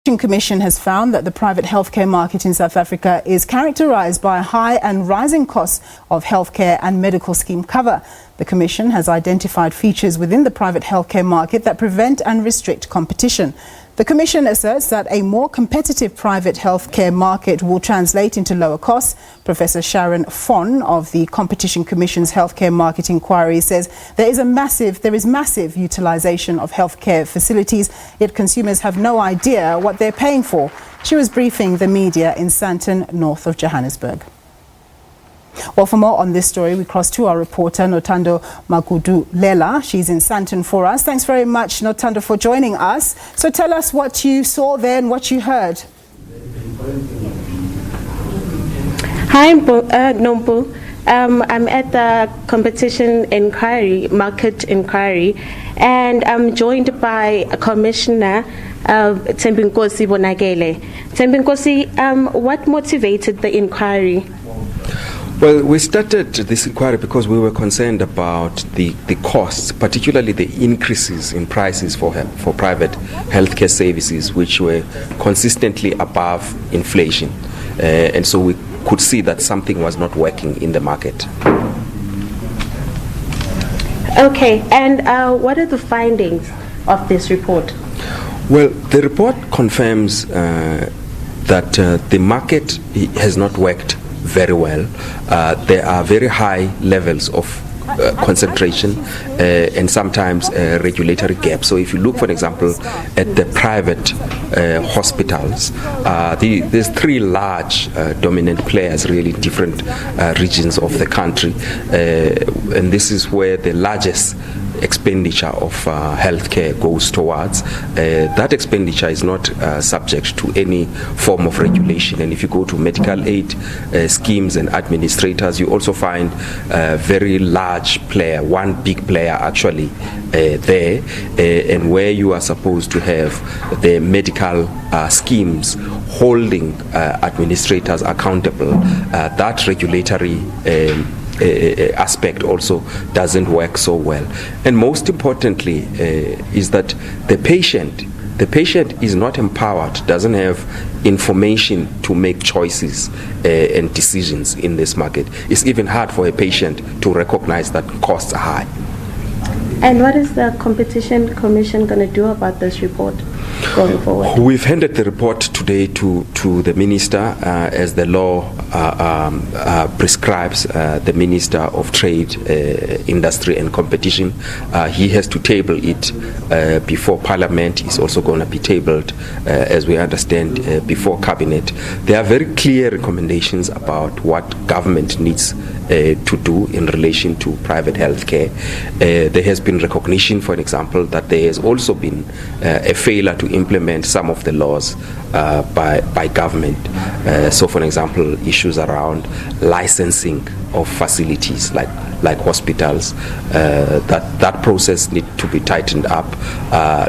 The Commission has found that the private healthcare market in South Africa is characterised by high and rising costs of healthcare and medical scheme cover. The Commission has identified features within the private healthcare market that prevent and restrict competition. The Commission asserts that a more competitive private healthcare market will translate into lower costs. Professor Sharon Fon of the Competition Commission's Healthcare Market Inquiry says there is massive utilisation of healthcare facilities, yet consumers have no idea what they're paying for. She was briefing the media in Sandton, north of Johannesburg. Well, for more on this story, we cross to our reporter, Nothando Magudulela. She's in Sandton for us. Thanks very much, Nothando, for joining us. So tell us what you saw there and what you heard. Hi, Nompu. I'm at the competition market inquiry, and I'm joined by Commissioner Thembinkosi Bonagele. Thembinkosi, what motivated the inquiry? Well, we started this inquiry because we were concerned about the costs, particularly the increases in prices for private healthcare services, which were consistently above inflation. And so we could see that something was not working in the market. Okay, and what are the findings of this report? Well, the report confirms that the market has not worked very well. There are very high levels of concentration and sometimes regulatory gaps. So if you look, for example, at the private hospitals, there's three large dominant players, really different regions of the country, and this is where the largest expenditure of healthcare goes towards. That expenditure is not subject to any form of regulation, and if you go to medical aid schemes and administrators, you also find a very large player, one big player actually there, and where you are supposed to have the medical schemes holding administrators accountable, that regulatory aspect also doesn't work so well. And most importantly is that the patient is not empowered, doesn't have information to make choices and decisions in this market. It's even hard for a patient to recognize that costs are high. And what is the Competition Commission going to do about this report going forward? We've handed the report today to the Minister, as the law prescribes, the Minister of Trade, Industry and Competition. He has to table it before Parliament. It's also going to be tabled, as we understand, before Cabinet. There are very clear recommendations about what government needs to do in relation to private health care. There has been recognition, for example, that there has also been a failure to implement some of the laws by government. So, for example, issues around licensing of facilities like hospitals, that process needs to be tightened up,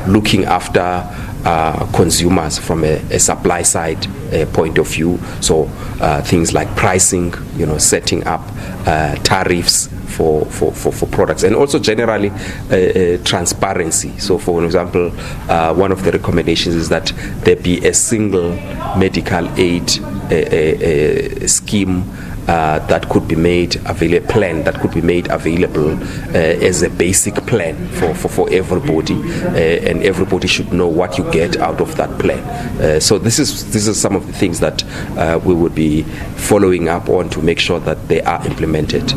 looking after consumers from a supply side point of view. So things like pricing, setting up tariffs for products, and also generally transparency. So, for example, one of the recommendations is that there be a single medical aid scheme that could be made available as a basic plan for everybody, and everybody should know what you get out of that plan. So this is some of the things that we would be following up on to make sure that they are implemented.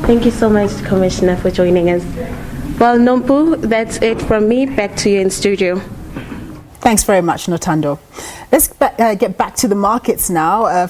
Thank you so much, Commissioner, for joining us. Well, Nompu, that's it from me. Back to you in studio. Thanks very much, Nothando. Let's get back to the markets now.